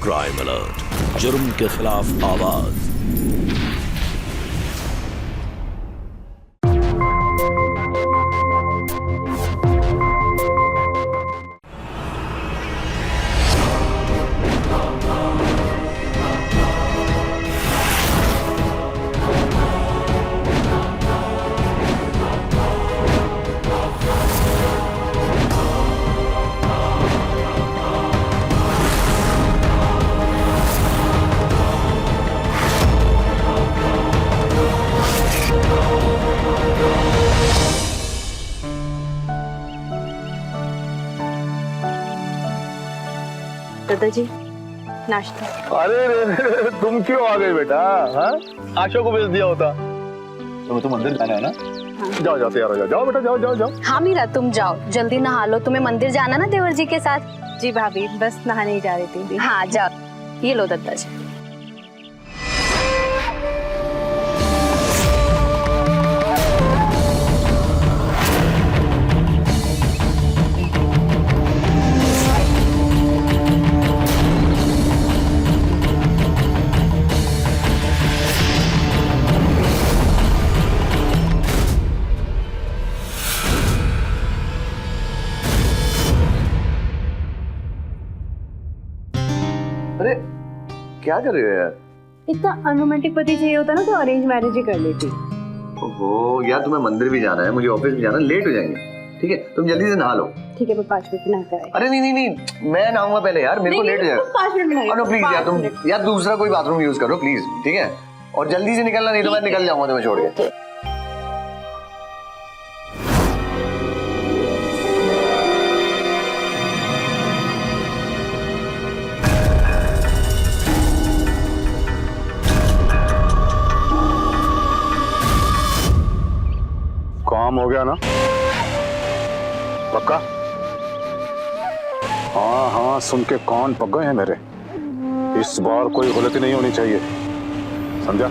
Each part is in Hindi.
क्राइम अलर्ट, जुर्म के खिलाफ आवाज। दादाजी नाश्ता। अरे रे, तुम क्यों आ गए बेटा? हाँ, आशा को भेज दिया होता। तो मंदिर जाना है ना? हाँ। जाओ जाओ, तैयार हो जाओ। जाओ बेटा, जाओ जाओ जाओ। हाँ मीरा, तुम जाओ, जल्दी नहा लो, तुम्हें मंदिर जाना ना देवर जी के साथ। जी भाभी, बस नहाने ही जा रही थी। हाँ जाओ, ये लो दादाजी। अरे क्या कर रहे हो यार? इतना अनरोमांटिक पति चाहिए होता ना तो अरेंज मैरिज ही कर लेती। ओहो यार, तुम्हें मंदिर भी जाना है, मुझे ऑफिस भी जाना है, लेट हो जाएंगे। ठीक है, तुम जल्दी से नहा लो। ठीक है, मैं 5 मिनट नहा कर आई। अरे नहीं नहीं नहीं, मैं नहाऊंगा पहले यार, मेरे को लेट हो जाएगा। 5 मिनट में नो प्लीज यार, तुम यार दूसरा कोई बाथरूम यूज करो प्लीज, ठीक है? और जल्दी से निकलना, नहीं तो मैं निकल जाऊंगा तुम्हें छोड़ के। काम हो गया ना? पक्का? हाँ हाँ, सुन के कान पक गए हैं मेरे। इस बार कोई गलती नहीं होनी चाहिए, समझा?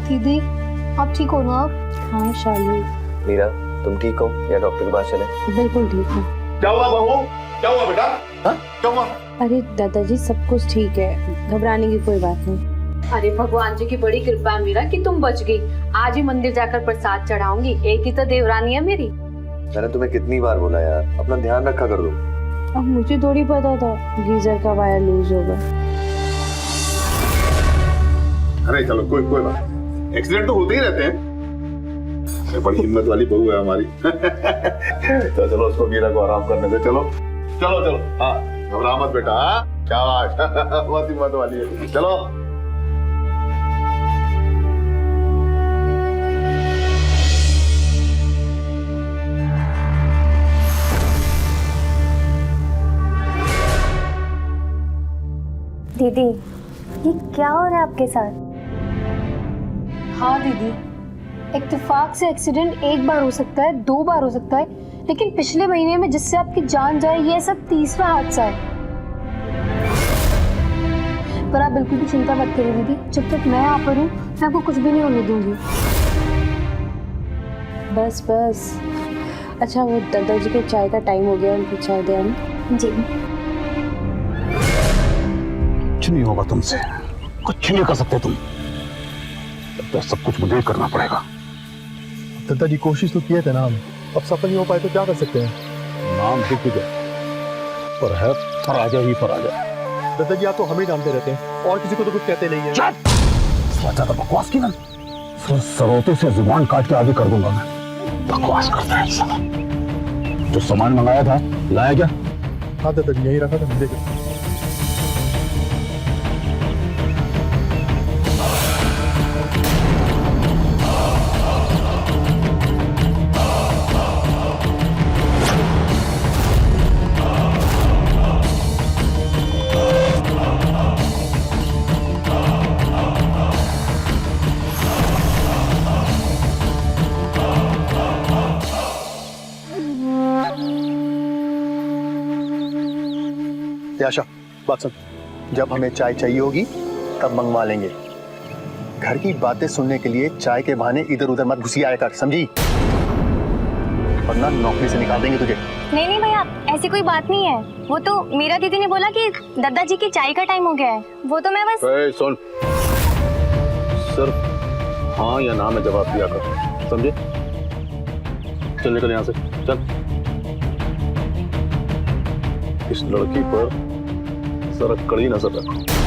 दीदी आप ठीक हो ना? हाँ शालू, मीरा, तुम ठीक हो या डॉक्टर के पास चले? बिल्कुल ठीक हूँ। क्या हुआ बहू? क्या हुआ बेटा? हाँ? क्या हुआ? अरे दादाजी सब कुछ ठीक है, घबराने की कोई बात नहीं। अरे भगवान जी की बड़ी कृपा है मीरा कि तुम बच गई। आज ही मंदिर जाकर प्रसाद चढ़ाऊंगी, एक ही तो देवरानी है मेरी। मैंने तुम्हें कितनी बार बोला यार, अपना ध्यान रखा कर दो। अब मुझे थोड़ी पता था गीजर का वायर लूज होगा। अरे चलो, कोई बात, एक्सीडेंट तो होते ही रहते हैं। बड़ी हिम्मत वाली बहू है हमारी। तो चलो उसको, मीरा को आराम करने दे। चलो चलो चलो, हाँ घबरा मत बेटा। हाँ क्या बात, बहुत हिम्मत वाली है। चलो दीदी, ये क्या हो रहा है आपके साथ? हाँ दीदी, इत्तेफाक से एक्सीडेंट एक बार हो सकता है, 2 बार हो सकता है, लेकिन पिछले महीने में जिससे आपकी जान जाए ये सब 3रा हादसा है। पर आप बिल्कुल भी चिंता मत करिए दीदी, जब तक मैं यहाँ पर हूँ मैं आपको कुछ भी नहीं होने दूंगी। बस बस। अच्छा वो दादाजी के चाय का टाइम हो गया, उनको चाय दे आऊं? जी कुछ नहीं होगा तुमसे, कुछ नहीं कर सकते तुम। तो सब कुछ मुझे करना पड़ेगा। दादाजी कोशिश तो किए थे ना हम, अब सफल नहीं हो पाए तो क्या कर सकते हैं? नाम दिख गया पर है पराजय ही पराजय। दादाजी आप तो हमें जानते रहते हैं और किसी को तो कुछ कहते नहीं है। ज्यादा बकवास की ना, फिर सरोते से जुबान काट के आगे कर दूंगा मैं। बकवास करता है साला। जो सामान मंगाया था लाया क्या? हाँ दादाजी यही रखा था, देखो। बात सुन, जब हमें चाय चाहिए होगी तब मंगवा लेंगे। घर की बातें सुनने के लिए चाय के बहाने इधर उधर मत घुसी आया कर, समझी? वरना नौकरी से निकाल देंगे तुझे। नहीं नहीं भैया, ऐसी कोई बात नहीं है। वो तो मीरा दीदी ने बोला कि दादाजी की चाय का टाइम हो गया है। वो तो मैं बस सुन, सिर्फ हाँ या ना में जवाब दिया कर, समझे? चल निकल यहाँ से, चल। इस लड़की पर जरा कड़ी नजर रख।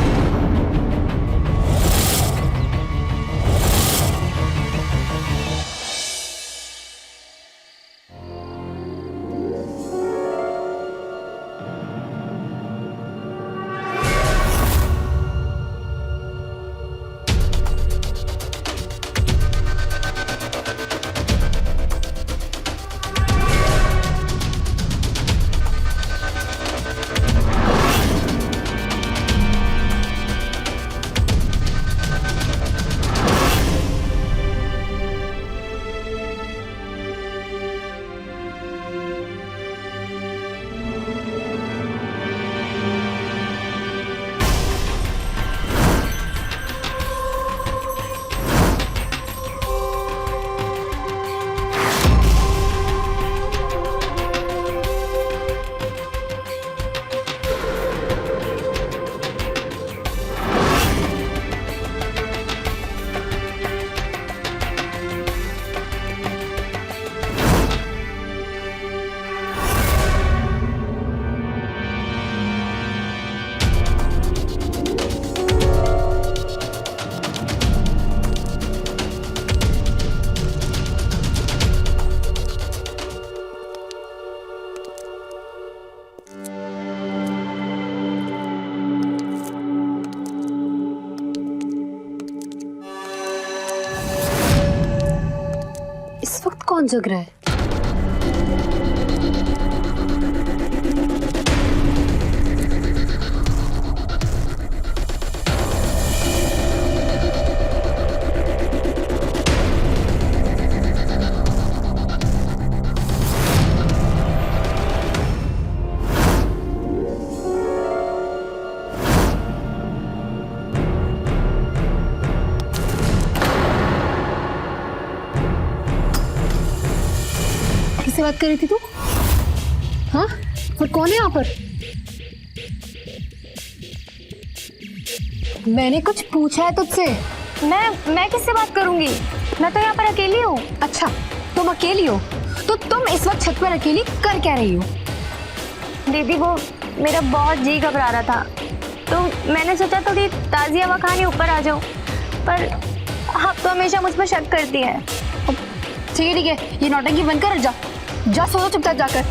इस वक्त कौन जग रहा है? किससे बात कर रही थी तू? हाँ, और कौन है यहाँ पर? मैंने कुछ पूछा है तुझसे? मैं किससे बात करूंगी? मैं तो यहाँ पर अकेली हूँ। अच्छा, तुम अकेली हो? तो तुम इस वक्त छत पर अकेली कर क्या रही हो? दीदी वो मेरा बहुत जी घबरा रहा था, तो मैंने सोचा थोड़ी ताज़ी हवा खाने ऊपर आ जाऊँ, पर आप तो हमेशा मुझ पर शक करती हैं। ठीक है, ये नौटंकी बंद कर, जा सो चुपचाप जाकर।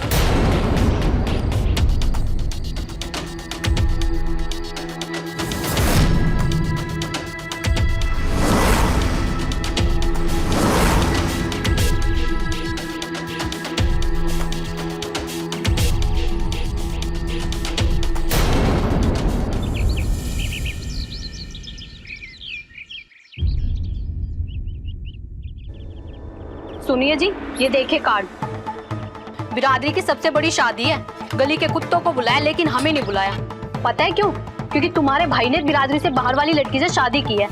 सुनिए जी, ये देखिए कार्ड। बिरादरी की सबसे बड़ी शादी है। गली के कुत्तों को बुलाया लेकिन हमें नहीं बुलाया। पता है क्यों? क्योंकि तुम्हारे भाई ने बिरादरी से बाहर वाली लड़की से शादी की है।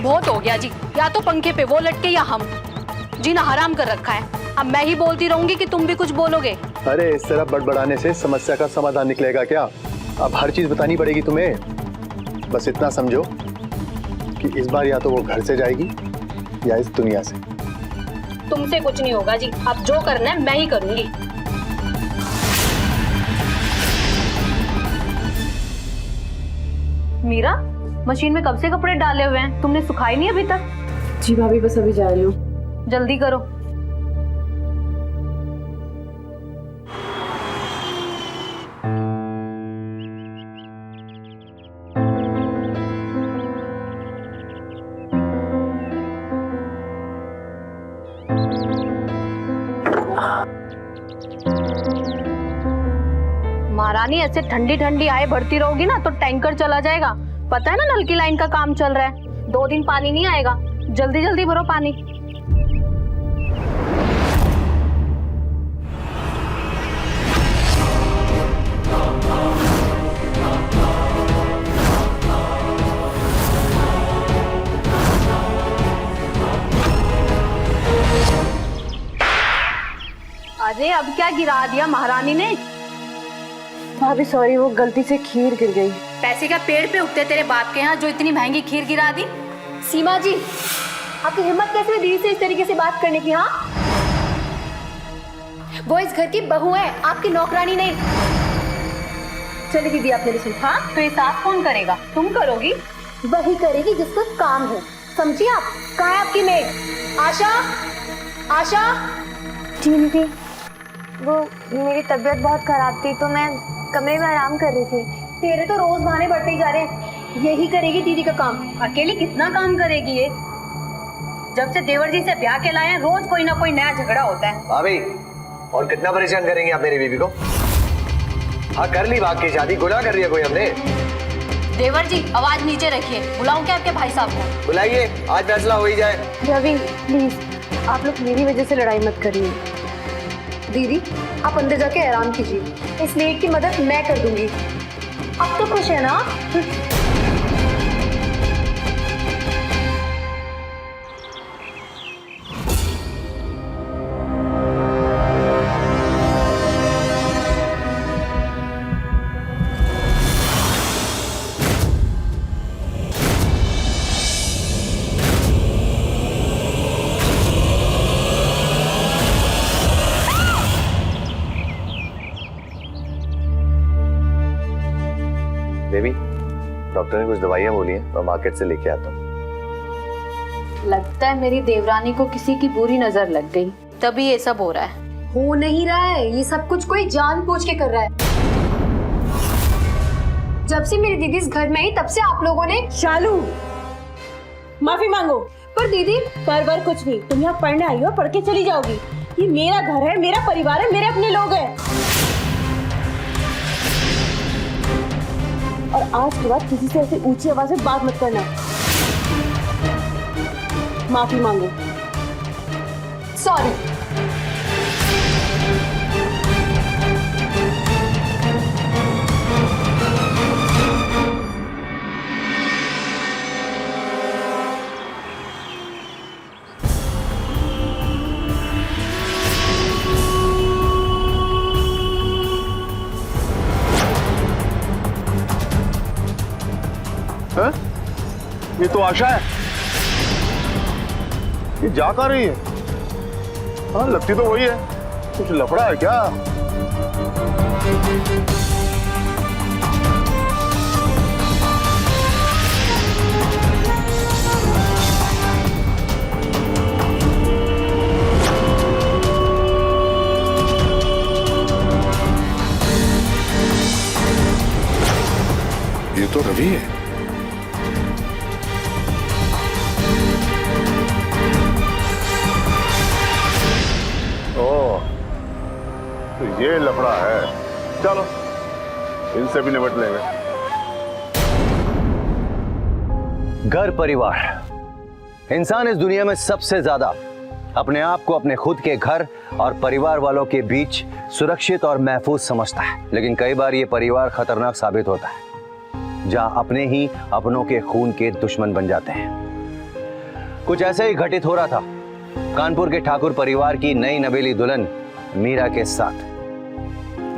बहुत हो गया जी, या तो पंखे पे वो लटके या हम। जीना हराम कर रखा है। अब मैं ही बोलती रहूंगी कि तुम भी कुछ बोलोगे? अरे इस तरह बड़बड़ाने से समस्या का समाधान निकलेगा क्या? अब हर चीज बतानी पड़ेगी तुम्हें। बस इतना समझो कि इस बार या तो वो घर से जाएगी या इस दुनिया से। तुमसे कुछ नहीं होगा जी, अब जो करना है मैं ही करूंगी। मीरा, मशीन में कब से कपड़े डाले हुए हैं, तुमने सुखाए नहीं अभी तक? जी भाभी, बस अभी जा रही हूँ। जल्दी करो। महारानी, ऐसे ठंडी ठंडी आए बढ़ती रहोगी ना तो टैंकर चला जाएगा। पता है ना, नल की लाइन का काम चल रहा है। 2 दिन पानी नहीं आएगा। जल्दी जल्दी भरो पानी। अब क्या गिरा दिया महारानी ने? भाभी सॉरी, वो गलती से खीर गिर गई। पैसे क्या पेड़ पे उगते तेरे बाप के यहाँ जो इतनी महंगी खीर गिरा दी? सीमा जी, आपकी हिम्मत कैसे हुई दीदी से इस तरीके से बात करने की? हाँ, वो इस घर की बहू है, आपकी नौकरानी नहीं। चलिए दीदी, आप मेरी सुन। हाँ, तो ये साफ कौन करेगा? तुम करोगी? वही करेगी जिसका काम है, समझिए आप। कहाँ है आपकी मेड? आशा, आशा। जी दीदी, वो मेरी तबीयत बहुत खराब थी तो मैं कमरे में आराम कर रही थी। तेरे तो रोज बहाने बढ़ते ही जा रहे हैं। यही करेगी दीदी का काम। अकेली कितना काम करेगी ये? जब से देवर जी से ब्याह के लाए हैं रोज कोई ना कोई नया झगड़ा होता है। भाभी, और कितना परेशान करेंगे आप मेरी बीवी को? हाँ, कर ली बात की शादी, गुनाह कर दिया कोई हमने? देवर जी आवाज नीचे रखिए। बुलाऊं क्या आपके भाई साहब को? बुलाइए, आज फैसला हो ही जाए। रवि प्लीज, आप लोग मेरी वजह से लड़ाई मत करिए। दीदी, आप अंदर जाके आराम कीजिए। इस मेड की मदद मैं कर दूंगी। अब तो खुश है ना? बेबी, डॉक्टर ने कुछ दवाइयाँ बोली हैं, मैं मार्केट से लेके आता हूँ। लगता है मेरी देवरानी को किसी की बुरी नजर लग गई, तभी ये सब हो रहा है। हो नहीं रहा है, ये सब कुछ कोई जानबूझ के कर रहा है। जब से मेरी दीदी इस घर में आई तब से आप लोगों ने। शालू, माफी मांगो। पर दीदी, पर कुछ नहीं, तुम यहाँ पढ़ने आई हो, पढ़ के चली जाओगी। ये मेरा घर है, मेरा परिवार है, मेरे अपने लोग हैं। और आज के बाद किसी से ऐसी ऊंची आवाज में बात मत करना। माफी मांगो। सॉरी। हैं? ये तो आशा है। ये जा कहाँ रही है? हाँ, लगती तो वही है। कुछ लफड़ा है क्या? ये तो रवि है। तो ये लफड़ा है। चलो, इनसे भी निपट लेंगे। घर परिवार, इंसान इस दुनिया में सबसे ज्यादा अपने आप को अपने खुद के घर और परिवार वालों के बीच सुरक्षित और महफूज समझता है। लेकिन कई बार ये परिवार खतरनाक साबित होता है, जहां अपने ही अपनों के खून के दुश्मन बन जाते हैं। कुछ ऐसा ही घटित हो रहा था कानपुर के ठाकुर परिवार की नई नवेली दुल्हन मीरा के साथ।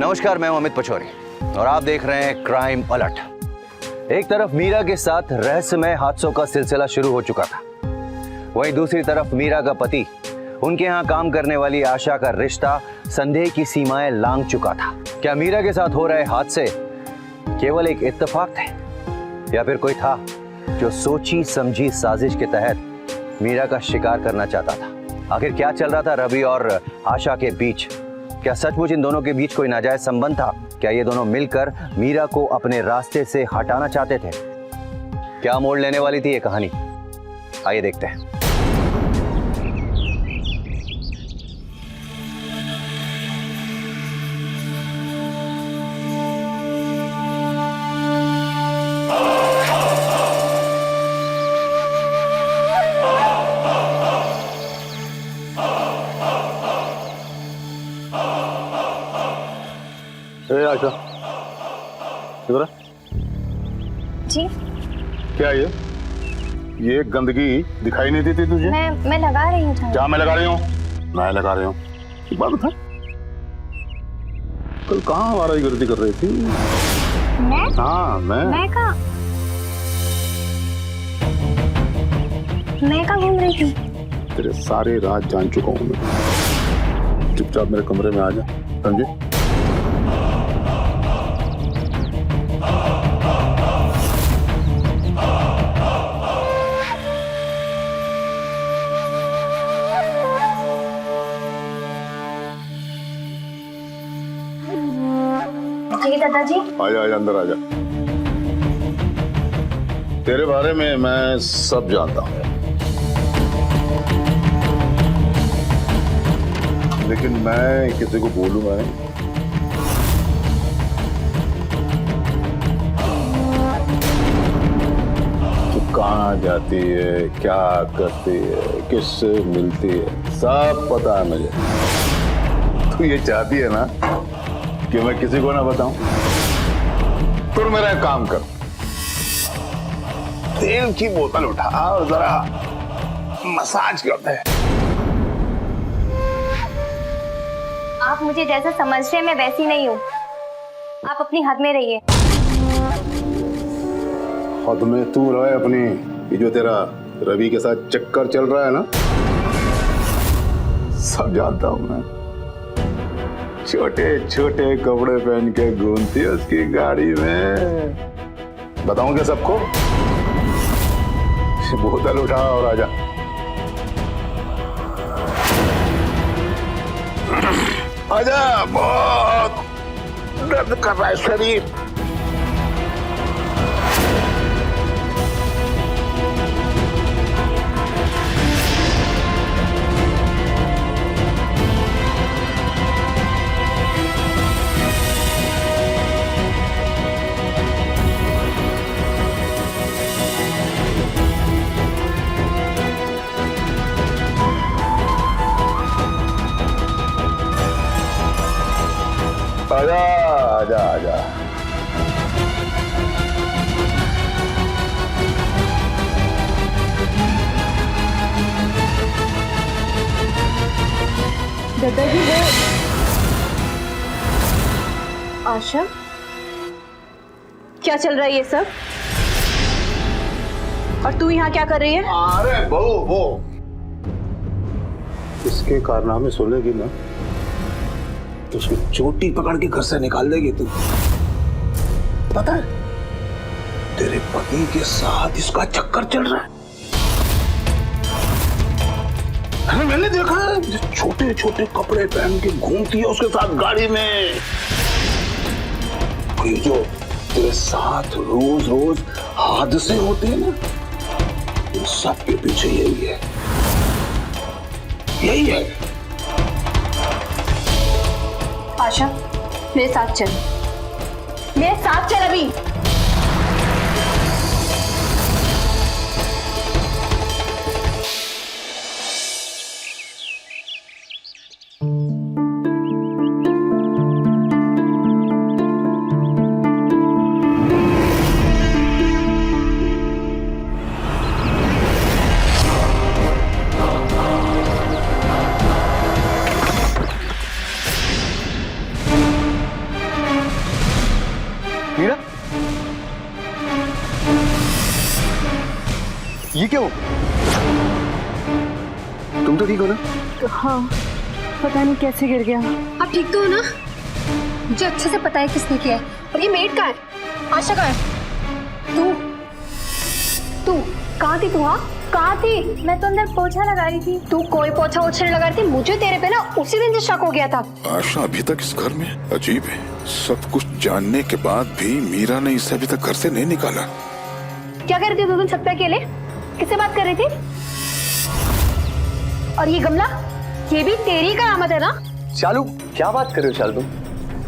नमस्कार, मैं हूं अमित पचौरी और आप देख रहे हैं क्राइम अलर्ट। एक तरफ मीरा के साथ रहस्यमय हादसों का सिलसिला शुरू हो चुका था, वहीं दूसरी तरफ मीरा का पति, उनके यहाँ काम करने वाली आशा का रिश्ता संदेह की सीमाएं लांघ चुका था। क्या मीरा के साथ हो रहे हादसे केवल एक इत्तेफाक थे या फिर कोई था जो सोची समझी साजिश के तहत मीरा का शिकार करना चाहता था? आखिर क्या चल रहा था रवि और आशा के बीच? क्या सचमुच इन दोनों के बीच कोई नाजायज संबंध था? क्या ये दोनों मिलकर मीरा को अपने रास्ते से हटाना चाहते थे? क्या मोड़ लेने वाली थी ये कहानी? आइए देखते हैं। आशा, इधर आ। जी, क्या ये गंदगी दिखाई नहीं देती तुझे? मैं लगा रही हूँ। क्या मैं लगा रही हूँ? मैं लगा रही हूँ। एक बात बता, कल कहाँ आवारागर्दी कर रही थी? मैं हाँ मैं कहाँ घूम रही थी? तेरे सारे राज जान चुका हूँ मैं। चुपचाप मेरे कमरे में आ जा, समझे? जी दादाजी। आजा आजा, अंदर आजा। तेरे बारे में मैं सब जानता हूँ, लेकिन मैं किसी को बोलूंगा नहीं। तू कहाँ जाती है, क्या करती है, किससे मिलती है, सब पता है मुझे। तू ये चाहती है ना कि मैं किसी को ना बताऊं? तो मेरा एक काम कर, तेल की बोतल उठा और जरा मसाज करते हैं। आप मुझे जैसा समझ रहे हैं मैं वैसी नहीं हूँ। आप अपनी हद में रहिए। हद में तू रहे अपनी। ये जो तेरा रवि के साथ चक्कर चल रहा है ना, सब जानता हूं मैं। छोटे छोटे कपड़े पहन के घूमती है उसकी गाड़ी में। बताऊं क्या सबको? बोतल उठा और आजा। आजा, बहुत दर्द कर रहा है शरीर। आजा आजा आजा। दादाजी वो आशा, क्या चल रहा है ये सब? और तू यहाँ क्या कर रही है? अरे बहू, वो इसके कारनामे सुनेगी ना तो उसकी चोटी पकड़ के घर से निकाल देगी तू। पता है तेरे पति के साथ इसका चक्कर चल रहा है। अरे मैंने देखा है, छोटे छोटे कपड़े पहन के घूमती है उसके साथ गाड़ी में। ये जो तेरे साथ रोज रोज हादसे होते हैं ना, इन सब के पीछे यही है, यही है। आशा, मेरे साथ चल, मेरे साथ चल अभी। मीरा, ये क्या हो? तुम तो ठीक हो ना? हाँ, पता नहीं कैसे गिर गया। आप ठीक तो हो ना? मुझे अच्छे से पता है किसने किया है। और ये मेड कहाँ है? आशा कहाँ है? तू कहाँ थी? तू हाँ कहाँ थी? मैं तो अंदर पोछा लगा रही थी। तू कोई पोछा ओछा लगा रही थी? मुझे तेरे पे ना उसी दिन से शक हो गया था। आशा अभी तक इस घर में अजीब है। सब कुछ जानने के बाद भी मीरा ने इसे अभी तक घर से नहीं निकाला। क्या कर रही थी 2 दिन छत पे अकेले? किससे बात कर रही थी? और ये गमला, ये भी तेरी करामत है ना? शालू, क्या बात कर रहे हो शालू?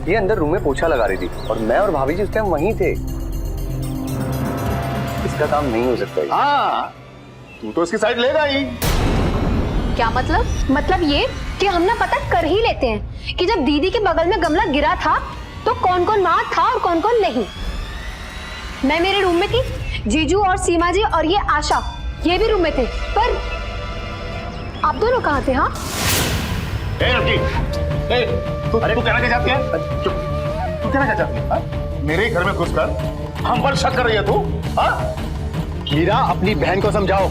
ये अंदर रूम में पोछा लगा रही थी और मैं और भाभी जी उस टाइम वहीं थे। इसका काम नहीं हो सकता। हाँ, तू तो इसकी साइड लेगा ही। क्या मतलब? मतलब ये कि हम ना पता कर ही लेते हैं कि जब दीदी के बगल में गमला गिरा था तो कौन कौन वहां था और कौन कौन नहीं। मैं मेरे रूम में थी, जीजू और सीमा जी और ये आशा ये भी रूम में थे, पर आप दोनों कहाँ थे? हाँ, तू कहना क्या चाहती है? चुप। कहना क्या चाहती है? हाँ? मेरे ही घर में घुसकर हम पर शक कर रही है तू? हाँ? मीरा, अपनी बहन को समझाओ,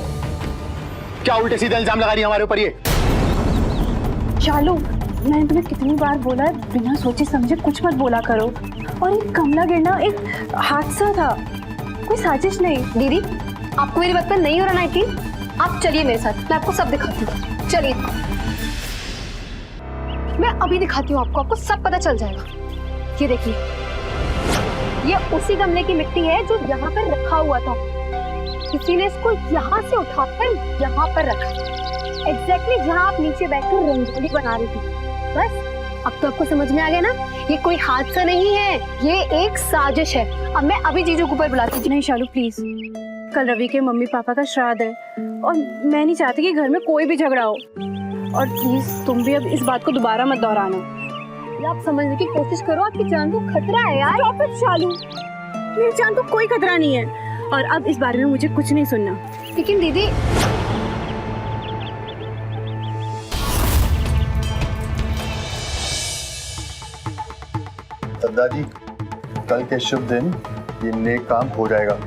क्या उल्टे सीधे इल्जाम लगा रही है हमारे ऊपर ये? शालू, मैंने तुम्हें कितनी बार बोला है बिना सोचे समझे कुछ मत बोला करो। और ये कमला गिरना एक हादसा था, कोई साजिश नहीं। दीदी, आपको मेरी बात पर नहीं हो रहा ना यकीन? आप चलिए मेरे साथ, मैं आपको सब दिखाती हूँ। चलिए, मैं अभी दिखाती हूँ आपको सब पता चल जाएगा। ये देखिए, ये उसी गमले की मिट्टी है जो यहाँ पर रखा हुआ था। किसी ने इसको यहाँ से उठाकर यहाँ पर रखा, एग्जैक्टली जहाँ आप नीचे बैठकर रंगोली बना रही थी। बस अब तो आपको समझ में आ गया ना, ये कोई हादसा नहीं है, ये एक साजिश है। अब मैं अभी जीजू को ऊपर बुलाती हूँ। नहीं शालू प्लीज, कल रवि के मम्मी पापा का श्राद्ध है और मैं नहीं चाहती कि घर में कोई भी झगड़ा हो। और प्लीज तुम भी अब इस बात को दोबारा मत दोहराना। आप समझने की कोशिश करो, आपकी जान को खतरा है यार। Stop it, शालू, मेरी जान को कोई खतरा नहीं है और अब इस बारे में मुझे कुछ नहीं सुनना। लेकिन दीदी, दादाजी, कल के शुभ दिन ये नेक काम हो जाएगा।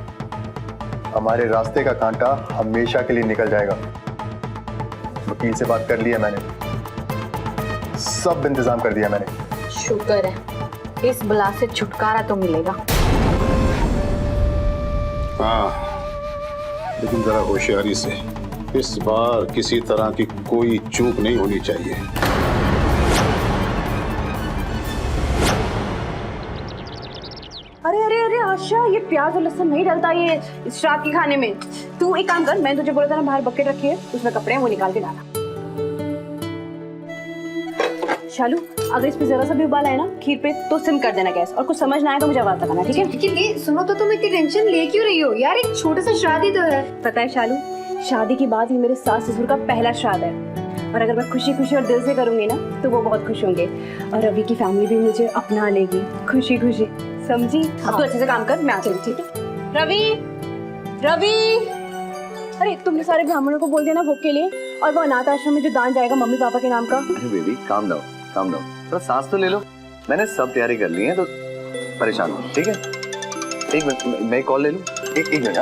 हमारे रास्ते का कांटा हमेशा के लिए निकल जाएगा। वकील से बात कर ली है मैंने, सब इंतजाम कर दिया मैंने। शुक्र है, इस बला से छुटकारा तो मिलेगा। हाँ, लेकिन जरा होशियारी से, इस बार किसी तरह की कोई चूक नहीं होनी चाहिए। अरे अरे अरे आशा, ये प्याज और लहसुन नहीं डलता ये श्राद्ध के खाने में। तू एक काम कर, मैंने तुझे बोला था ना बाहर बकेट रखी है, उसमें कपड़े हैं, वो निकाल के डाला। शालू, अगर इस पे जरा सा भी उबाल आए ना खीर पे तो सिम कर देना गैस, और कुछ समझ ना आए तो मुझे आवाज लगाना, ठीक है? लेकिन ये सुनो तो, तुम इतनी टेंशन ले क्यों रही हो यार? एक छोटा सा शादी तो है। पता है शालू, शादी के बाद ये मेरे सास ससुर का पहला श्राद्ध है और अगर मैं खुशी खुशी और दिल से करूंगी ना तो वो बहुत खुश होंगे और रवि की फैमिली भी मुझे अपना लेगी खुशी खुशी, समझी? अब तो अच्छे से काम कर, मैं आती हूँ, ठीक है? रवि, रवि, अरे तुमने सारे ब्राह्मणों को बोल देना भोग के लिए, और वो अनाथ आश्रम में जो दान जाएगा मम्मी पापा के नाम का। अरे baby, calm down, calm down, थोड़ा सांस तो ले लो। मैंने सब तैयारी कर ली है, तो परेशान हो, ठीक है? एक मिनट, मैं कॉल ले लूं। एक मिनट।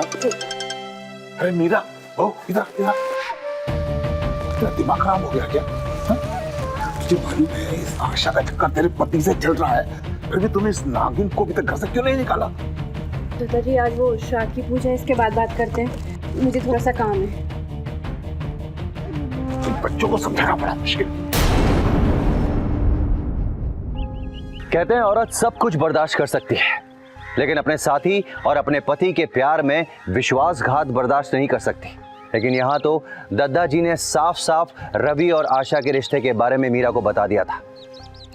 अरे मीरा, ओ इधर इधर, तेरा दिमाग खराब हो गया क्या? तुझे मालूम है इस आशा का चक्कर तेरे पति से चल रहा है, फिर भी तूने इस नागिन को अभी तक घर से क्यों नहीं निकाला? दादाजी, आज वो श्राद्ध की पूजा है, इसके बाद बात करते हैं, मुझे थोड़ा सा काम है। बच्चों को समझाना बड़ा मुश्किल। कहते हैं औरत सब कुछ बर्दाश्त कर सकती है, लेकिन अपने साथी और अपने पति के प्यार में विश्वासघात बर्दाश्त नहीं कर सकती। लेकिन यहाँ तो दद्दा जी ने साफ साफ रवि और आशा के रिश्ते के बारे में मीरा को बता दिया था,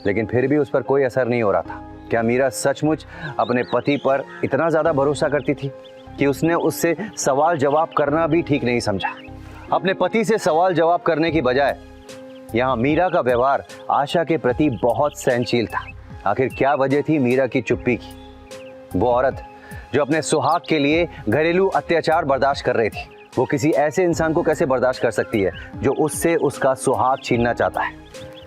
लेकिन फिर भी उस पर कोई असर नहीं हो रहा था। क्या मीरा सचमुच अपने पति पर इतना ज्यादा भरोसा करती थी कि उसने उससे सवाल जवाब करना भी ठीक नहीं समझा? अपने पति से सवाल जवाब करने की बजाय यहाँ मीरा का व्यवहार आशा के प्रति बहुत सहनशील था। आखिर क्या वजह थी मीरा की चुप्पी की? वो औरत जो अपने सुहाग के लिए घरेलू अत्याचार बर्दाश्त कर रही थी, वो किसी ऐसे इंसान को कैसे बर्दाश्त कर सकती है जो उससे उसका सुहाग छीनना चाहता है?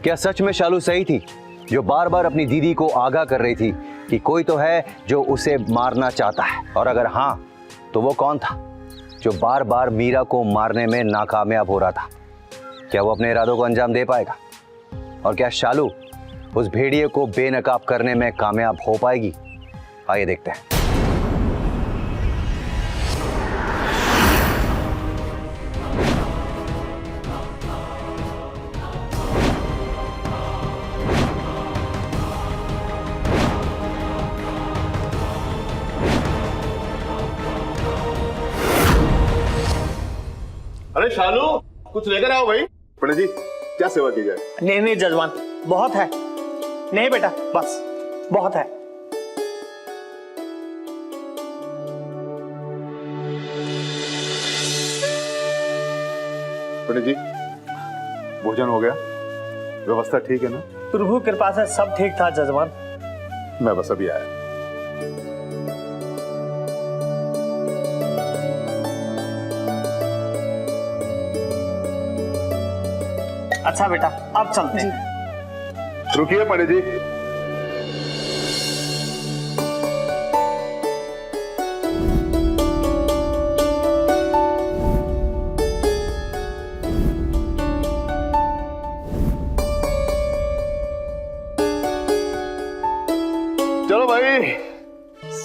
क्या सच में शालू सही थी जो बार बार अपनी दीदी को आगाह कर रही थी कि कोई तो है जो उसे मारना चाहता है? और अगर हाँ, तो वो कौन था जो बार बार मीरा को मारने में नाकामयाब हो रहा था? क्या वो अपने इरादों को अंजाम दे पाएगा? और क्या शालू उस भेड़िए को बेनकाब करने में कामयाब हो पाएगी? आइए देखते हैं। अरे शालू, कुछ लेकर आओ भाई। पंडित जी, क्या सेवा की जाए? नहीं नहीं जजमान, बहुत है। नहीं बेटा, बस बहुत है। पंडित जी, भोजन हो गया? व्यवस्था ठीक है ना? प्रभु कृपा से सब ठीक था जजमान। मैं बस अभी आया। अच्छा बेटा, अब चलते हैं। रुकिए पंडित जी,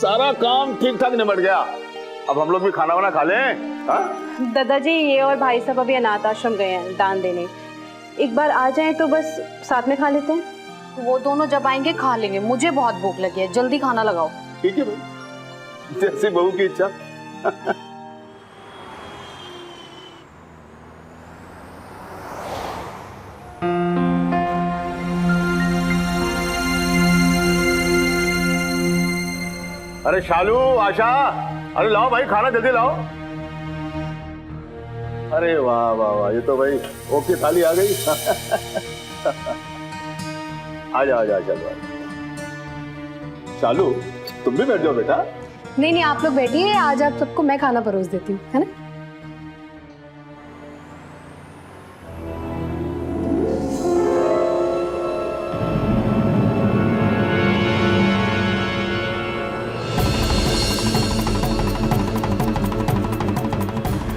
सारा काम ठीक ठाक निपट गया। अब हम लोग भी खाना वाना खा लें। हाँ? दादाजी ये और भाई साहब अभी अनाथ आश्रम गए हैं दान देने, एक बार आ जाएं तो बस साथ में खा लेते हैं। वो दोनों जब आएंगे खा लेंगे, मुझे बहुत भूख लगी है, जल्दी खाना लगाओ। ठीक है भाई, जैसी बहू की इच्छा। अरे शालू, आशा, अरे लाओ भाई खाना जल्दी लाओ। अरे वाह वाह वाह, ये तो भाई ओके थाली आ गई। आजा आजा चलो। शालू तुम भी बैठ जाओ बेटा। नहीं नहीं, आप लोग बैठिए, आज आप सबको मैं खाना परोस देती हूँ, है ना।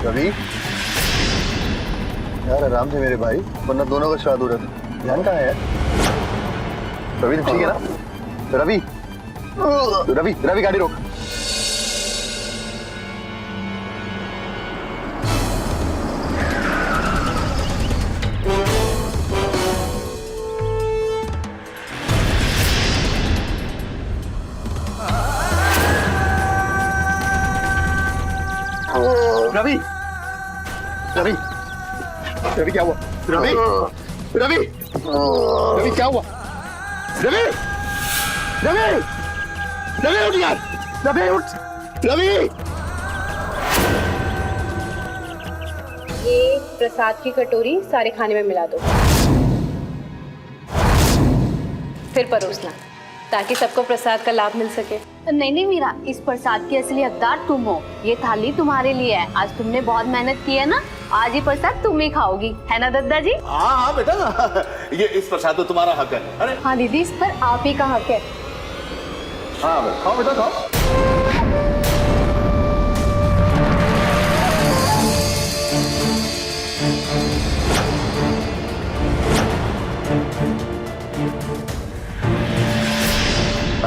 रवि यार आराम से मेरे भाई, वरना दोनों का श्राद्ध हो रहा था। ध्यान कहाँ है? रवि ठीक है ना? रवि रवि रवि गाड़ी रोक। रवि रवि रवि क्या हुआ? रवि रवि रवि क्या हुआ? रवि रवि रवि उठ यार, रवि उठ, रवि। ये प्रसाद की कटोरी सारे खाने में मिला दो, फिर परोसना ताकि सबको प्रसाद का लाभ मिल सके। नहीं नहीं मीरा, इस प्रसाद की असली हकदार तुम हो। ये थाली तुम्हारे लिए है, आज तुमने बहुत मेहनत की है ना, आज ये प्रसाद तुम ही खाओगी, है ना दादाजी? हाँ हाँ बेटा, ये इस प्रसाद तो तुम्हारा हक है। अरे हाँ दीदी, इस पर आप ही का हक है। हाँ खाओ बेटा खाओ।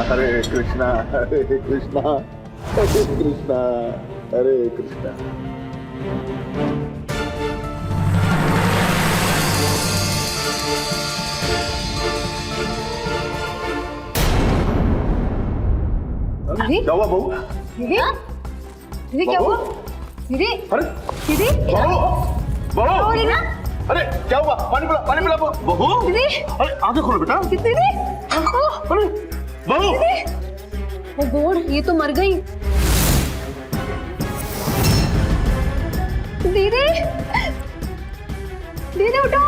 हरे कृष्णा हरे कृष्णा हरे कृष्णा हरे कृष्णा। दीदी क्या हुआ बहू? दीदी दीदी क्या हुआ? दीदी अरे दीदी बहू बहू, हो रही ना? अरे क्या हुआ? पानी पिला बहू। दीदी अरे आंखें खोलो बेटा। दीदी अरे बहू, ओ गॉड, ये तो मर गई। दीदी दीदी उठो।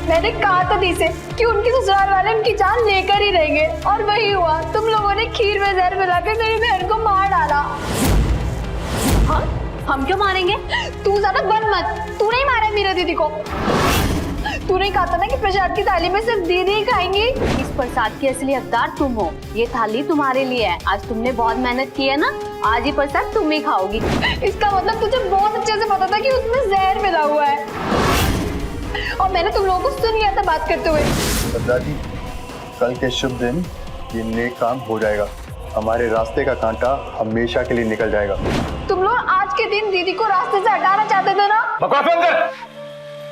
मैंने कहा था दी से कि उनके ससुराल वाले उनकी जान लेकर ही रहेंगे, और वही हुआ। तुम लोगों ने खीर में जहर मिलाकर मेरी बहन को मार डाला। हाँ, हम क्यों मारेंगे? तू ज्यादा बन मत, तू नहीं मारा मेरी दीदी को। तूने कहा था ना कि प्रसाद की थाली में सिर्फ दीदी ही खाएंगी। इस प्रसाद की असली हकदार तुम हो, ये थाली तुम्हारे लिए है, आज तुमने बहुत मेहनत की है ना, आज ये प्रसाद तुम ही खाओगी। इसका मतलब तुझे बहुत अच्छे से पता था कि उसमें जहर मिला हुआ है, और मैंने तुम लोगों को सुन लिया था बात करते हुए। दादी, कल के शुभ दिन ये नेक काम हो जाएगा, हमारे रास्ते का कांटा हमेशा के लिए निकल जाएगा। तुम लोग आज के दिन दीदी को रास्ते से हटाना चाहते थे ना? बकवास बंद कर।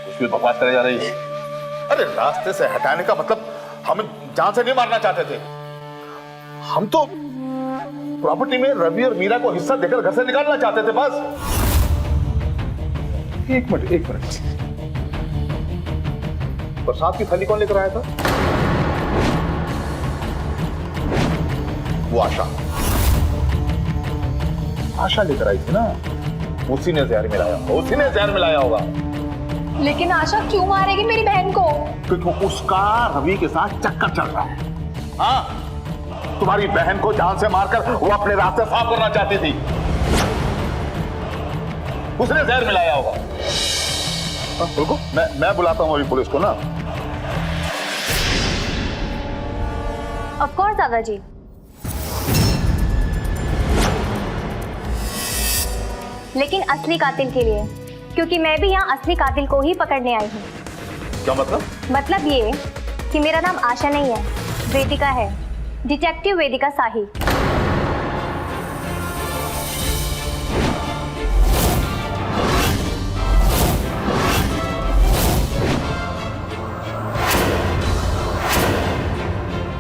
कुछ भी बकवास करे जा रही है। अरे रास्ते से हटाने का मतलब हम जान से नहीं मारना चाहते थे, हम तो प्रॉपर्टी में रवि और मीरा को हिस्सा देकर घर से निकालना चाहते थे बस। एक मिनट प्रसाद की थाली कौन लेकर आया था? वो आशा लेकर आई थी ना, उसी ने जहर मिलाया होगा। लेकिन आशा क्यों मारेगी मेरी बहन को? क्योंकि उसका रवि के साथ चक्कर चल रहा है। हाँ, तुम्हारी बहन को जान से मारकर वो अपने रास्ते साफ करना चाहती थी, उसने जहर मिलाया होगा। रुको, मैं बुलाता हूँ अभी पुलिस को ना। ऑफ कोर्स दादाजी। लेकिन असली कातिल के लिए, क्योंकि मैं भी यहाँ असली कातिल को ही पकड़ने आई हूँ। क्या मतलब? मतलब ये कि मेरा नाम आशा नहीं है, वेदिका है, डिटेक्टिव वेदिका साही।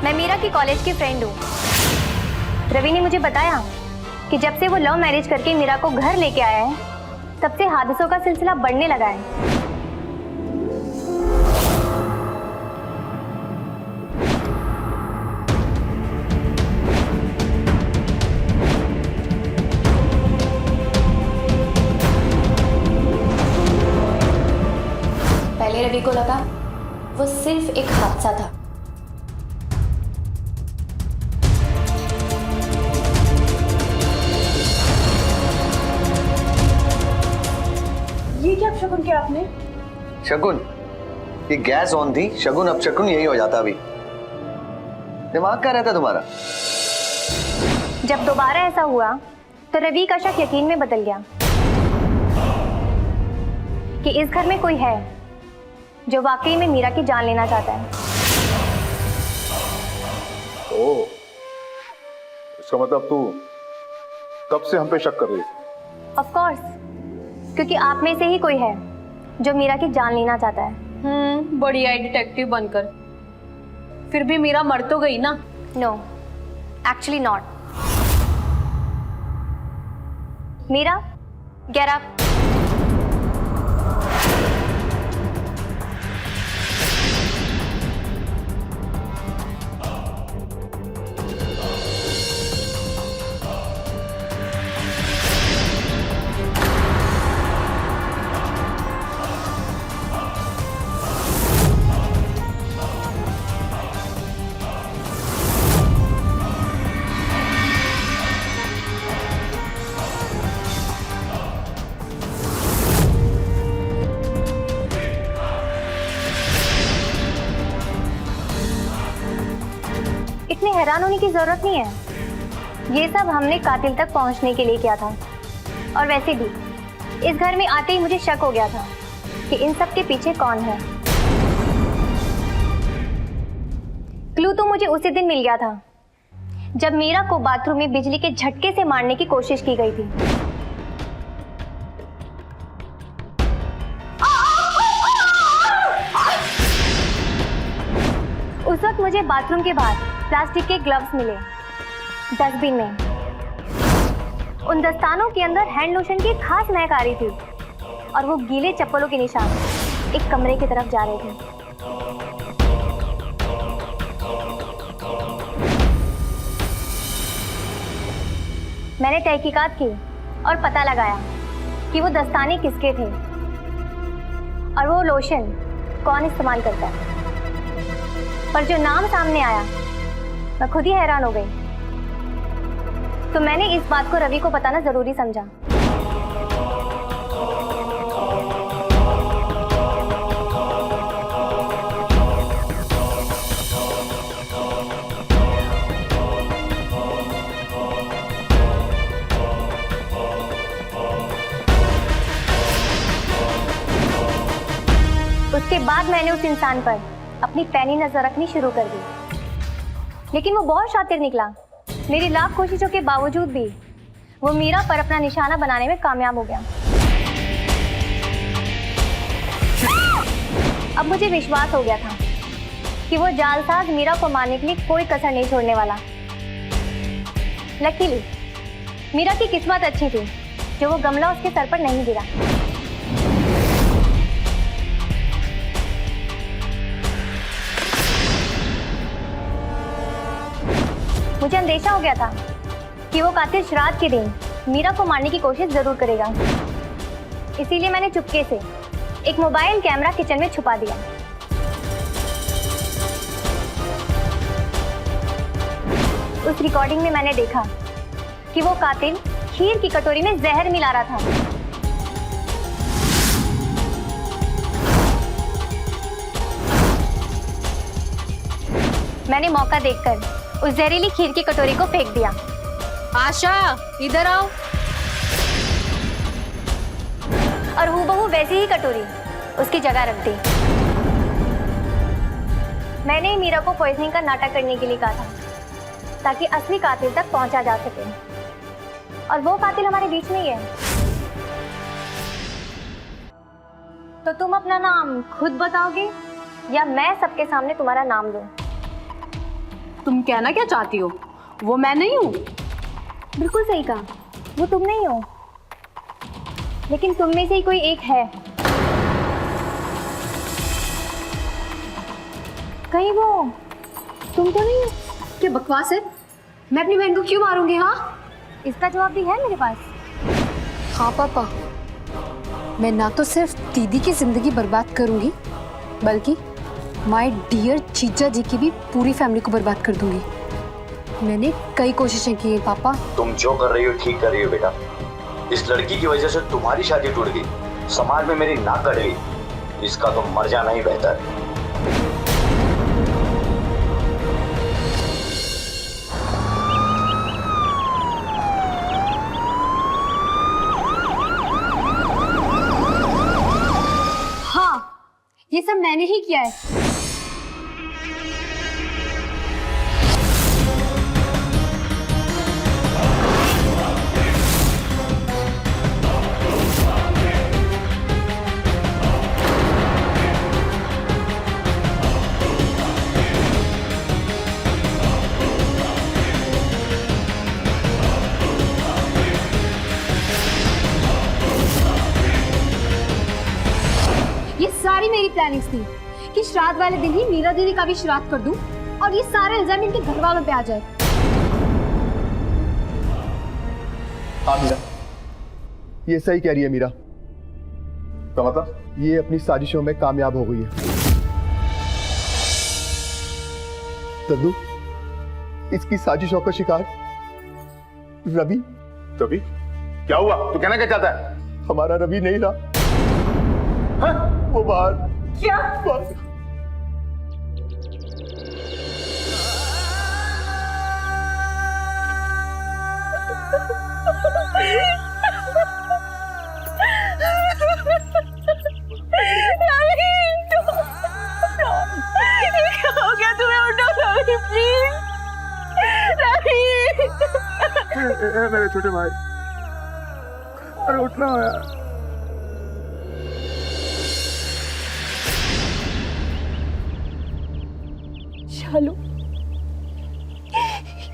मैं मीरा की कॉलेज की फ्रेंड हूँ। रवि ने मुझे बताया कि जब से वो लव मैरिज करके मीरा को घर लेके आया है, तब से हादसों का सिलसिला बढ़ने लगा है। पहले रवि को लगा वो सिर्फ एक हादसा था, ये क्या शगुन किया आपने? शगुन? ये गैस ऑन थी, शगुन अब शगुन यही हो जाता। अभी दिमाग क्या रहता तुम्हारा? जब दोबारा ऐसा हुआ तो रवि का शक यकीन में बदल गया कि इस घर में कोई है जो वाकई में मीरा की जान लेना चाहता है। ओह, इसका मतलब तू कब से हम पे शक कर रही थी? ऑफ कोर्स, क्योंकि आप में से ही कोई है जो मीरा की जान लेना चाहता है। बढ़िया है डिटेक्टिव बनकर। फिर भी मीरा मर तो गई ना? No, actually not. Meera, get up. इतने हैरान होने की जरूरत नहीं है। ये सब हमने कातिल तक पहुंचने के लिए किया था। और वैसे भी इस घर में आते ही मुझे शक हो गया था कि इन सब के पीछे कौन है। क्लू तो मुझे उसी दिन मिल गया था जब मीरा को बाथरूम में बिजली के झटके से मारने की कोशिश की गई थी। उस वक्त मुझे बाथरूम के बाहर प्लास्टिक के ग्लव्स मिले डस्टबिन में। उन दस्तानों के अंदर हैंड लोशन की खास महक आ रही थी और वो गीले चप्पलों के निशान एक कमरे की तरफ जा रहे थे। मैंने तहकीकात की और पता लगाया कि वो दस्ताने किसके थे और वो लोशन कौन इस्तेमाल करता है। पर जो नाम सामने आया मैं खुद ही हैरान हो गई। तो मैंने इस बात को रवि को बताना जरूरी समझा। उसके बाद मैंने उस इंसान पर अपनी पैनी नजर रखनी शुरू कर दी, लेकिन वो बहुत शातिर निकला। मेरी लाख कोशिशों के बावजूद भी वो मीरा पर अपना निशाना बनाने में कामयाब हो गया। अब मुझे विश्वास हो गया था कि वो जालसाज मीरा को मारने के लिए कोई कसर नहीं छोड़ने वाला। लकीली मीरा की किस्मत अच्छी थी जो वो गमला उसके सर पर नहीं गिरा। मुझे अंदेशा हो गया था कि वो कातिल श्राद्ध के दिन मीरा को मारने की कोशिश जरूर करेगा। इसीलिए मैंने चुपके से एक मोबाइल कैमरा किचन में छुपा दिया। उस रिकॉर्डिंग में मैंने देखा कि वो कातिल खीर की कटोरी में जहर मिला रहा था। मैंने मौका देखकर उस जहरीली खीर की कटोरी को फेंक दिया। आशा, इधर आओ। और हूबहू वैसी ही कटोरी उसकी जगह रख दी। मैंने ही मीरा को पॉइजनिंग का नाटक करने के लिए कहा था, ताकि असली कातिल तक पहुंचा जा सके। और वो कातिल हमारे बीच में ही है। तो तुम अपना नाम खुद बताओगे या मैं सबके सामने तुम्हारा नाम लूं? तुम कहना क्या चाहती हो? वो मैं नहीं हूँ। बिल्कुल सही कहा, वो तुम नहीं हो, लेकिन तुम में से ही कोई एक है। कहीं वो तुम तो नहीं हो? क्या बकवास है? मैं अपनी बहन को क्यों मारूंगी? हाँ, इसका जवाब भी है मेरे पास। हाँ पापा, मैं ना तो सिर्फ दीदी की जिंदगी बर्बाद करूंगी, बल्कि माय डियर जीजा जी की भी पूरी फैमिली को बर्बाद कर दूंगी। मैंने कई कोशिशें की हैं पापा। तुम जो कर रही हो ठीक कर रही हो बेटा। इस लड़की की वजह से तुम्हारी शादी टूट गई, समाज में मेरी नाक कट गई। इसका तो मर जाना ही बेहतर है। ये सब मैंने ही किया है। ये सारी मेरी प्लानिंग्स थी कि श्राद्ध वाले दिन ही मीरा दीदी का भी श्राद्ध कर दूं और ये सारे इल्जाम इनके घर वालों पे आ जाए। हाँ मीरा, ये सही कह रही है मीरा। तो मतलब ये अपनी साजिशों में कामयाब हो गई है। तनु, इसकी साजिशों का शिकार रवि। रवि? क्या हुआ? तू कहना क्या चाहता है? हमारा रवि नहीं रहा। हाँ? वो बाहर। क्या? बाहर। हो गया तुम्हें? उठो रवि, प्लीज। रवि, मेरे छोटे भाई, अरे उठना यार। शालू,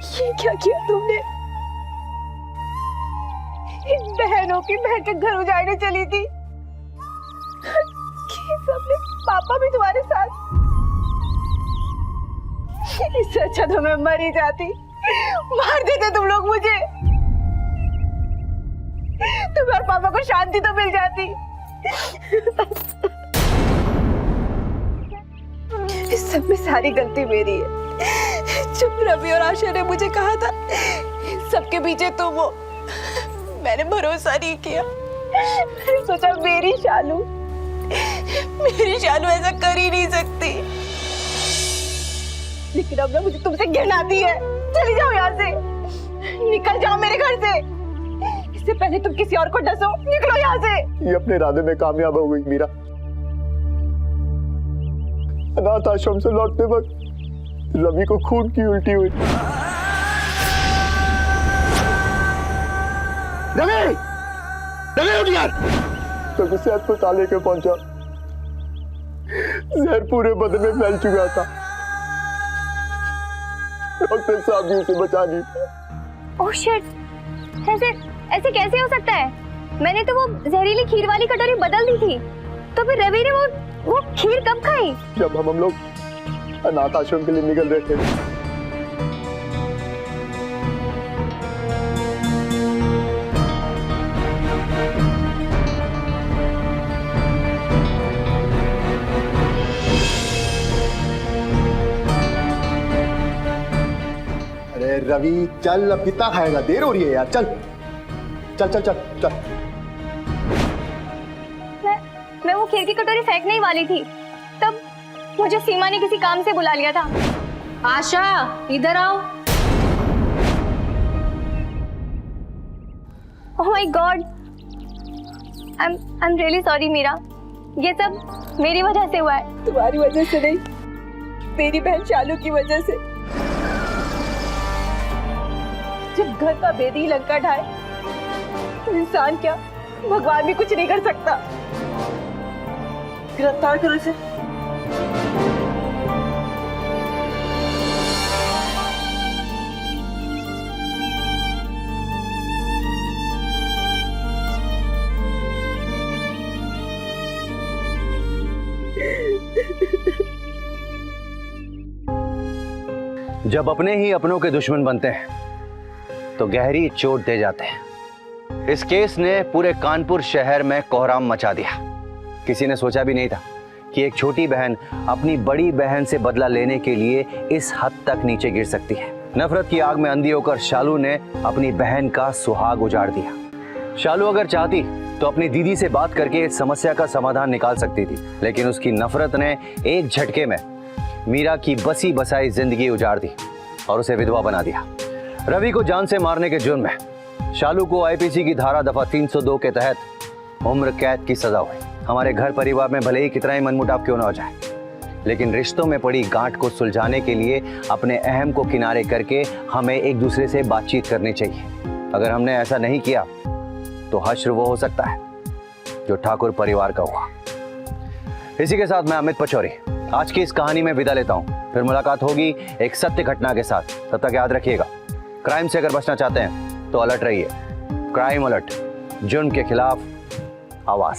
ये क्या किया तुमने? इन बहनों की बहन के घर उजाड़ने चली थी। ये सबने पापा भी तुम्हारे साथ। इससे अच्छा तो मैं मर ही जाती। मार देते तुम लोग मुझे, तुम्हें और पापा को शांति तो मिल जाती। इस सब में सारी गलती मेरी है। जब रवि और आशा ने मुझे कहा था इन सबके पीछे तुम हो, मैंने भरोसा नहीं किया। मैंने सोचा मेरी शालू ऐसा कर ही नहीं सकती। लेकिन अब ना मुझे तुमसे घिन आती है। चली जाओ यहाँ से, निकल जाओ मेरे घर से। इससे पहले तुम किसी और को डसो। निकलो यहाँ से। ये अपने इरादे में कामयाब हो गई मीरा। अनाथ आश्रम से लौटते वक्त रवि को खून की उल्टी हुई। रवि! रवि उठ यार! तो गुस्से अस्पताल लेके पहुंचा। जहर पूरे बदन में फैल चुका था। डॉक्टर साहब भी उसे बचा नहीं पाए। Oh shit! ऐसे कैसे हो सकता है? मैंने तो वो जहरीली खीर वाली कटोरी बदल दी थी। तो फिर रवि ने वो खीर कब खाई? जब हम लोग अनाथ आश्रम के लिए निकल रहे थे। अरे रवि चल, अब कितना खाएगा? देर हो रही है यार। चल चल चल चल चल। मैं वो खीर की कटोरी फेंकने ही वाली थी, तब मुझे सीमा ने किसी काम से बुला लिया था। आशा, इधर आओ। Oh my god, I am really sorry Meera. ये सब मेरी वजह से हुआ है। तुम्हारी वजह से नहीं, मेरी बहन शालू की वजह से। जब घर का बेदी लंका ढाए तो इंसान क्या, भगवान भी कुछ नहीं कर सकता। गिरफ्तार करो इसे। जब अपने ही अपनों के दुश्मन बनते हैं तो गहरी चोट दे जाते हैं। इस केस ने पूरे कानपुर शहर में कोहराम मचा दिया। किसी ने सोचा भी नहीं था कि एक छोटी बहन अपनी बड़ी बहन से बदला लेने के लिए इस हद तक नीचे गिर सकती है। नफरत की आग में अंधी होकर शालू ने अपनी बहन का सुहाग उजाड़ दिया। शालू अगर चाहती तो अपनी दीदी से बात करके इस समस्या का समाधान निकाल सकती थी, लेकिन उसकी नफरत ने एक झटके में मीरा की बसी बसाई जिंदगी उजाड़ दी और उसे विधवा बना दिया। रवि को जान से मारने के जुर्म में शालू को आईपीसी की धारा दफा 302 के तहत उम्र कैद की सजा हुई। हमारे घर परिवार में भले ही कितना ही मनमुटाव क्यों न हो जाए, लेकिन रिश्तों में पड़ी गांठ को सुलझाने के लिए अपने अहम को किनारे करके हमें एक दूसरे से बातचीत करनी चाहिए। अगर हमने ऐसा नहीं किया तो हश्र वो हो सकता है जो ठाकुर परिवार का हुआ। इसी के साथ मैं अमित पचौरी आज की इस कहानी में विदा लेता हूं। फिर मुलाकात होगी एक सत्य घटना के साथ। तब तक याद रखिएगा, क्राइम से अगर बचना चाहते हैं तो अलर्ट रहिए। क्राइम अलर्ट, जुर्म के खिलाफ आवाज।